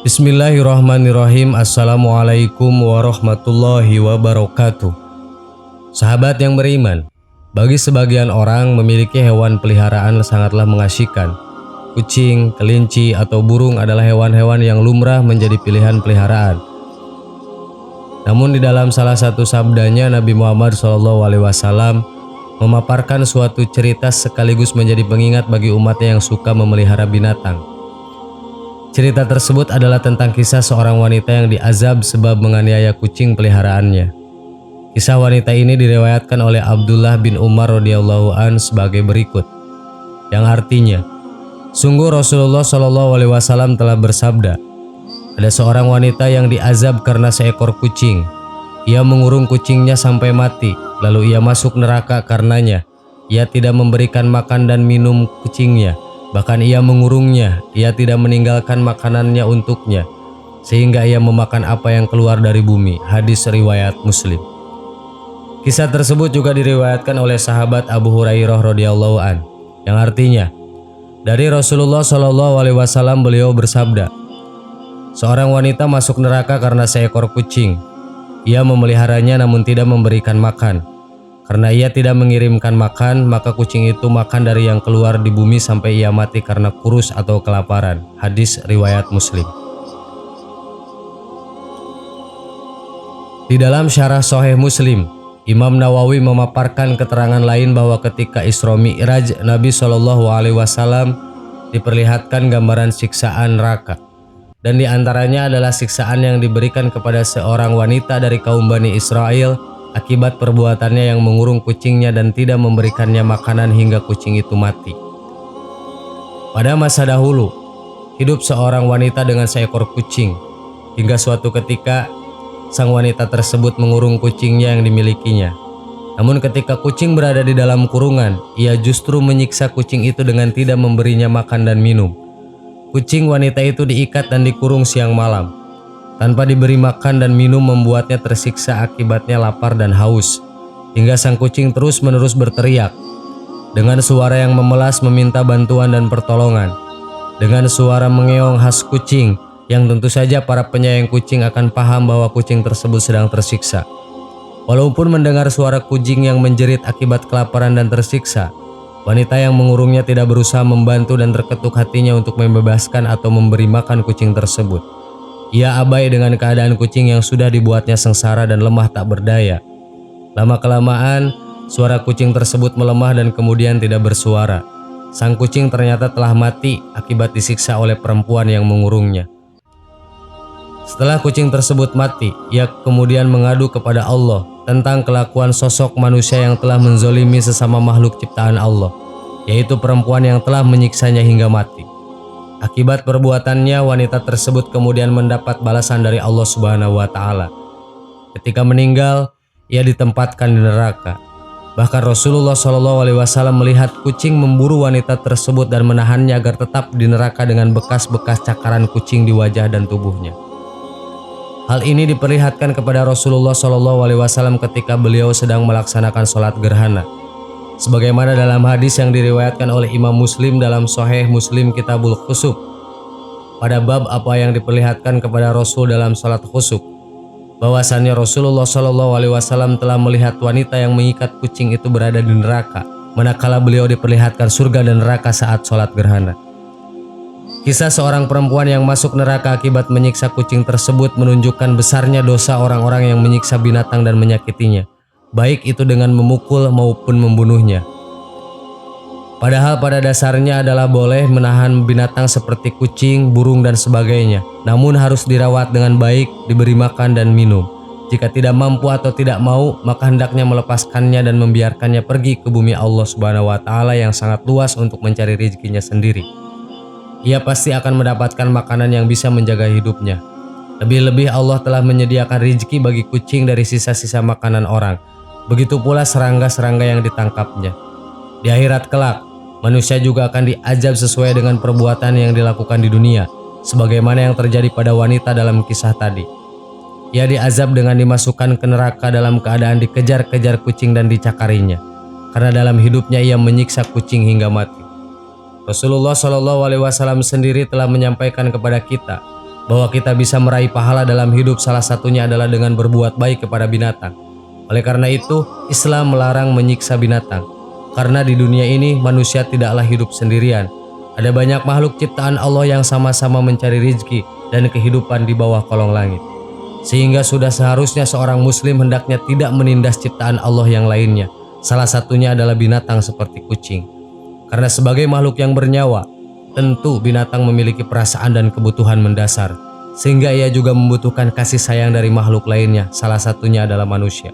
Bismillahirrahmanirrahim. Assalamualaikum warahmatullahi wabarakatuh. Sahabat yang beriman, bagi sebagian orang memiliki hewan peliharaan sangatlah mengasyikan. Kucing, kelinci, atau burung adalah hewan-hewan yang lumrah menjadi pilihan peliharaan. Namun di dalam salah satu sabdanya Nabi Muhammad SAW memaparkan suatu cerita sekaligus menjadi pengingat bagi umatnya yang suka memelihara binatang. Cerita tersebut adalah tentang kisah seorang wanita yang diazab sebab menganiaya kucing peliharaannya. Kisah wanita ini diriwayatkan oleh Abdullah bin Umar radhiyallahu an sebagai berikut, yang artinya, sungguh Rasulullah SAW telah bersabda, ada seorang wanita yang diazab karena seekor kucing. Ia mengurung kucingnya sampai mati, lalu ia masuk neraka karenanya. Ia tidak memberikan makan dan minum kucingnya. Bahkan ia mengurungnya, ia tidak meninggalkan makanannya untuknya, sehingga ia memakan apa yang keluar dari bumi. Hadis riwayat Muslim. Kisah tersebut juga diriwayatkan oleh sahabat Abu Hurairah radhiyallahu an, yang artinya, dari Rasulullah SAW beliau bersabda, seorang wanita masuk neraka karena seekor kucing. Ia memeliharanya namun tidak memberikan makan. Karena ia tidak mengirimkan makan, maka kucing itu makan dari yang keluar di bumi sampai ia mati karena kurus atau kelaparan. Hadis riwayat Muslim. Di dalam syarah Sahih Muslim, Imam Nawawi memaparkan keterangan lain bahwa ketika Isra Mi'raj Nabi SAW diperlihatkan gambaran siksaan neraka. Dan diantaranya adalah siksaan yang diberikan kepada seorang wanita dari kaum Bani Israel akibat perbuatannya yang mengurung kucingnya dan tidak memberikannya makanan hingga kucing itu mati. Pada masa dahulu, hidup seorang wanita dengan seekor kucing. Hingga suatu ketika, sang wanita tersebut mengurung kucingnya yang dimilikinya. Namun ketika kucing berada di dalam kurungan, ia justru menyiksa kucing itu dengan tidak memberinya makan dan minum. Kucing wanita itu diikat dan dikurung siang malam. Tanpa diberi makan dan minum membuatnya tersiksa, akibatnya lapar dan haus. Hingga sang kucing terus-menerus berteriak. Dengan suara yang memelas meminta bantuan dan pertolongan. Dengan suara mengeong khas kucing, yang tentu saja para penyayang kucing akan paham bahwa kucing tersebut sedang tersiksa. Walaupun mendengar suara kucing yang menjerit akibat kelaparan dan tersiksa, wanita yang mengurungnya tidak berusaha membantu dan terketuk hatinya untuk membebaskan atau memberi makan kucing tersebut. Ia abai dengan keadaan kucing yang sudah dibuatnya sengsara dan lemah tak berdaya. Lama-kelamaan, suara kucing tersebut melemah dan kemudian tidak bersuara. Sang kucing ternyata telah mati akibat disiksa oleh perempuan yang mengurungnya. Setelah kucing tersebut mati, ia kemudian mengadu kepada Allah tentang kelakuan sosok manusia yang telah menzolimi sesama makhluk ciptaan Allah, yaitu perempuan yang telah menyiksanya hingga mati. Akibat perbuatannya, wanita tersebut kemudian mendapat balasan dari Allah Subhanahu wa Ta'ala. Ketika meninggal, ia ditempatkan di neraka. Bahkan Rasulullah SAW melihat kucing memburu wanita tersebut dan menahannya agar tetap di neraka dengan bekas-bekas cakaran kucing di wajah dan tubuhnya. Hal ini diperlihatkan kepada Rasulullah SAW ketika beliau sedang melaksanakan sholat gerhana. Sebagaimana dalam hadis yang diriwayatkan oleh Imam Muslim dalam Sahih Muslim Kitabul Khusuf, pada bab apa yang diperlihatkan kepada Rasul dalam salat khusuf, bahwasannya Rasulullah SAW telah melihat wanita yang mengikat kucing itu berada di neraka, manakala beliau diperlihatkan surga dan neraka saat sholat gerhana. Kisah seorang perempuan yang masuk neraka akibat menyiksa kucing tersebut menunjukkan besarnya dosa orang-orang yang menyiksa binatang dan menyakitinya, baik itu dengan memukul maupun membunuhnya. Padahal pada dasarnya adalah boleh menahan binatang seperti kucing, burung, dan sebagainya. Namun harus dirawat dengan baik, diberi makan dan minum. Jika tidak mampu atau tidak mau, maka hendaknya melepaskannya dan membiarkannya pergi ke bumi Allah Subhanahu wa Ta'ala yang sangat luas untuk mencari rezekinya sendiri. Ia pasti akan mendapatkan makanan yang bisa menjaga hidupnya. Lebih-lebih Allah telah menyediakan rezeki bagi kucing dari sisa-sisa makanan orang. Begitu pula serangga-serangga yang ditangkapnya. Di akhirat kelak, manusia juga akan diazab sesuai dengan perbuatan yang dilakukan di dunia, sebagaimana yang terjadi pada wanita dalam kisah tadi. Ia diazab dengan dimasukkan ke neraka dalam keadaan dikejar-kejar kucing dan dicakarinya, karena dalam hidupnya ia menyiksa kucing hingga mati. Rasulullah SAW sendiri telah menyampaikan kepada kita bahwa kita bisa meraih pahala dalam hidup, salah satunya adalah dengan berbuat baik kepada binatang. Oleh karena itu, Islam melarang menyiksa binatang. Karena di dunia ini manusia tidaklah hidup sendirian. Ada banyak makhluk ciptaan Allah yang sama-sama mencari rizki dan kehidupan di bawah kolong langit. Sehingga sudah seharusnya seorang muslim hendaknya tidak menindas ciptaan Allah yang lainnya. Salah satunya adalah binatang seperti kucing. Karena sebagai makhluk yang bernyawa, tentu binatang memiliki perasaan dan kebutuhan mendasar, sehingga ia juga membutuhkan kasih sayang dari makhluk lainnya, salah satunya adalah manusia.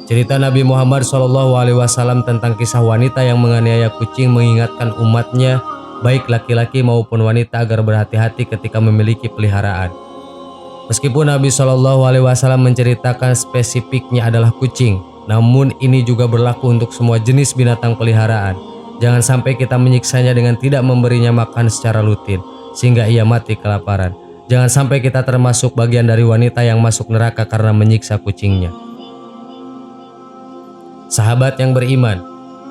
Cerita Nabi Muhammad SAW tentang kisah wanita yang menganiaya kucing mengingatkan umatnya, baik laki-laki maupun wanita, agar berhati-hati ketika memiliki peliharaan. Meskipun Nabi SAW menceritakan spesifiknya adalah kucing, namun ini juga berlaku untuk semua jenis binatang peliharaan. Jangan sampai kita menyiksanya dengan tidak memberinya makan secara rutin, sehingga ia mati kelaparan. Jangan sampai kita termasuk bagian dari wanita yang masuk neraka karena menyiksa kucingnya. Sahabat yang beriman,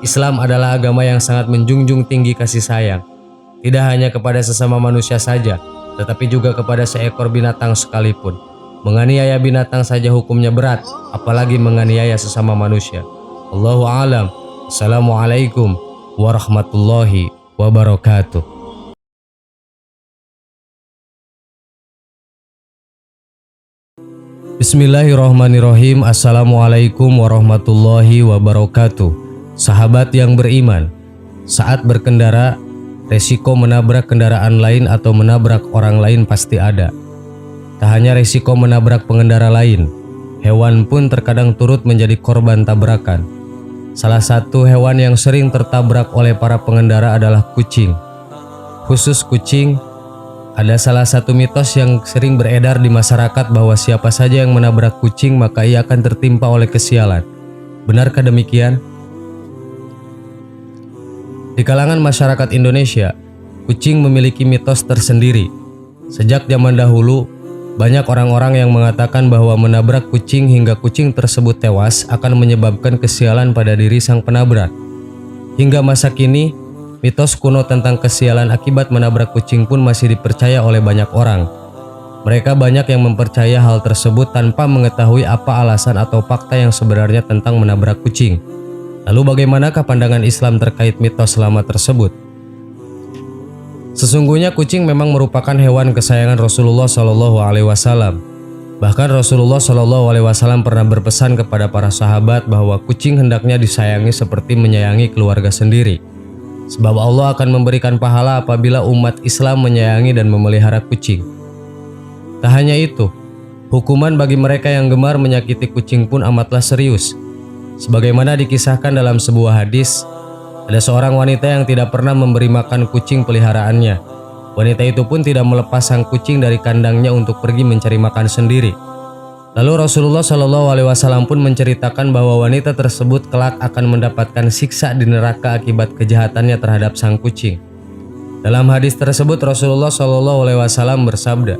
Islam adalah agama yang sangat menjunjung tinggi kasih sayang. Tidak hanya kepada sesama manusia saja, tetapi juga kepada seekor binatang sekalipun. Menganiaya binatang saja hukumnya berat, apalagi menganiaya sesama manusia. Allahu a'lam. Assalamualaikum warahmatullahi wabarakatuh. Bismillahirrahmanirrahim. Assalamualaikum warahmatullahi wabarakatuh. Sahabat yang beriman, saat berkendara, resiko menabrak kendaraan lain atau menabrak orang lain pasti ada. Tak hanya resiko menabrak pengendara lain, hewan pun terkadang turut menjadi korban tabrakan. Salah satu hewan yang sering tertabrak oleh para pengendara adalah kucing. Khusus kucing, ada salah satu mitos yang sering beredar di masyarakat bahwa siapa saja yang menabrak kucing maka ia akan tertimpa oleh kesialan. Benarkah demikian? Di kalangan masyarakat Indonesia, kucing memiliki mitos tersendiri. Sejak zaman dahulu, banyak orang-orang yang mengatakan bahwa menabrak kucing hingga kucing tersebut tewas akan menyebabkan kesialan pada diri sang penabrak. Hingga masa kini, mitos kuno tentang kesialan akibat menabrak kucing pun masih dipercaya oleh banyak orang. Mereka banyak yang mempercaya hal tersebut tanpa mengetahui apa alasan atau fakta yang sebenarnya tentang menabrak kucing. Lalu bagaimanakah pandangan Islam terkait mitos lama tersebut? Sesungguhnya kucing memang merupakan hewan kesayangan Rasulullah SAW. Bahkan Rasulullah SAW pernah berpesan kepada para sahabat bahwa kucing hendaknya disayangi seperti menyayangi keluarga sendiri. Sebab Allah akan memberikan pahala apabila umat Islam menyayangi dan memelihara kucing. Tak hanya itu, hukuman bagi mereka yang gemar menyakiti kucing pun amatlah serius. Sebagaimana dikisahkan dalam sebuah hadis, ada seorang wanita yang tidak pernah memberi makan kucing peliharaannya. Wanita itu pun tidak melepas sang kucing dari kandangnya untuk pergi mencari makan sendiri. Lalu Rasulullah SAW pun menceritakan bahwa wanita tersebut kelak akan mendapatkan siksa di neraka akibat kejahatannya terhadap sang kucing. Dalam hadis tersebut Rasulullah SAW bersabda,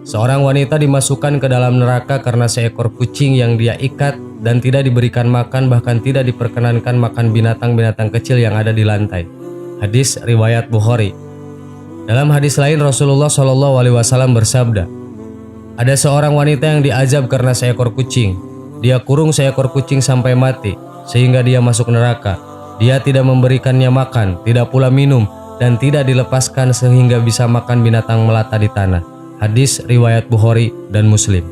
seorang wanita dimasukkan ke dalam neraka karena seekor kucing yang dia ikat dan tidak diberikan makan, bahkan tidak diperkenankan makan binatang-binatang kecil yang ada di lantai. Hadis riwayat Bukhari. Dalam hadis lain Rasulullah SAW bersabda, ada seorang wanita yang diazab karena seekor kucing. Dia kurung seekor kucing sampai mati, sehingga dia masuk neraka. Dia tidak memberikannya makan, tidak pula minum, dan tidak dilepaskan sehingga bisa makan binatang melata di tanah. Hadis riwayat Bukhari dan Muslim.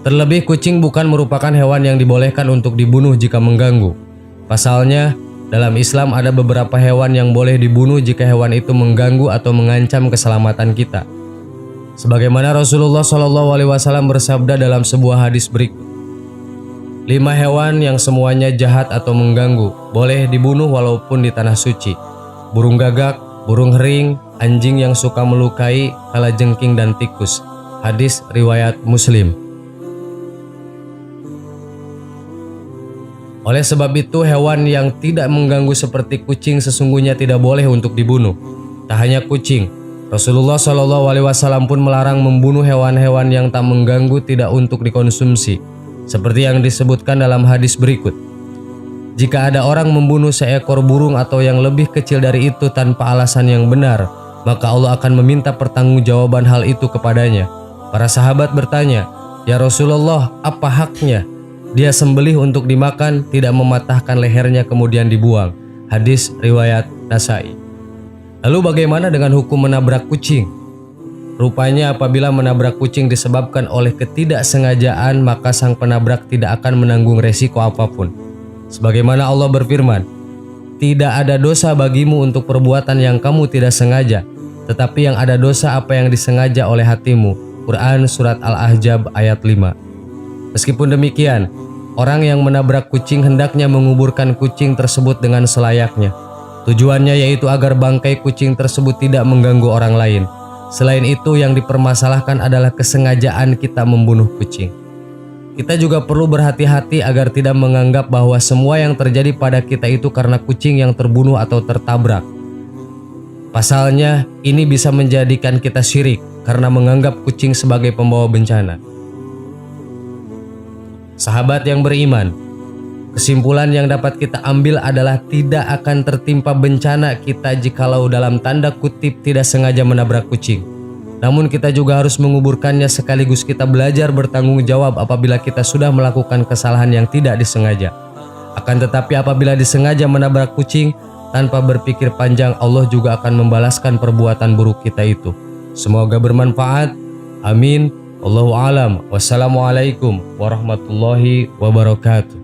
Terlebih kucing bukan merupakan hewan yang dibolehkan untuk dibunuh jika mengganggu. Pasalnya, dalam Islam ada beberapa hewan yang boleh dibunuh jika hewan itu mengganggu atau mengancam keselamatan kita. Sebagaimana Rasulullah SAW bersabda dalam sebuah hadis berikut, 5 hewan yang semuanya jahat atau mengganggu boleh dibunuh walaupun di tanah suci. Burung gagak, burung hering, anjing yang suka melukai, kalajengking dan tikus. Hadis riwayat Muslim. Oleh sebab itu, hewan yang tidak mengganggu seperti kucing sesungguhnya tidak boleh untuk dibunuh. Tak hanya kucing, Rasulullah SAW pun melarang membunuh hewan-hewan yang tak mengganggu tidak untuk dikonsumsi. Seperti yang disebutkan dalam hadis berikut. Jika ada orang membunuh seekor burung atau yang lebih kecil dari itu tanpa alasan yang benar, maka Allah akan meminta pertanggungjawaban hal itu kepadanya. Para sahabat bertanya, "Ya Rasulullah, apa haknya? Dia sembelih untuk dimakan, tidak mematahkan lehernya kemudian dibuang." Hadis riwayat Nasai. Lalu bagaimana dengan hukum menabrak kucing? Rupanya apabila menabrak kucing disebabkan oleh ketidaksengajaan, maka sang penabrak tidak akan menanggung resiko apapun. Sebagaimana Allah berfirman, "Tidak ada dosa bagimu untuk perbuatan yang kamu tidak sengaja, tetapi yang ada dosa apa yang disengaja oleh hatimu." Quran Surat Al-Ahzab ayat 5. Meskipun demikian, orang yang menabrak kucing hendaknya menguburkan kucing tersebut dengan selayaknya. Tujuannya yaitu agar bangkai kucing tersebut tidak mengganggu orang lain. Selain itu, yang dipermasalahkan adalah kesengajaan kita membunuh kucing. Kita juga perlu berhati-hati agar tidak menganggap bahwa semua yang terjadi pada kita itu karena kucing yang terbunuh atau tertabrak. Pasalnya, ini bisa menjadikan kita syirik karena menganggap kucing sebagai pembawa bencana. Sahabat yang beriman, kesimpulan yang dapat kita ambil adalah tidak akan tertimpa bencana kita jikalau dalam tanda kutip tidak sengaja menabrak kucing. Namun kita juga harus menguburkannya sekaligus kita belajar bertanggung jawab apabila kita sudah melakukan kesalahan yang tidak disengaja. Akan tetapi apabila disengaja menabrak kucing, tanpa berpikir panjang Allah juga akan membalaskan perbuatan buruk kita itu. Semoga bermanfaat. Amin. Wallahu alam. Wassalamualaikum warahmatullahi wabarakatuh.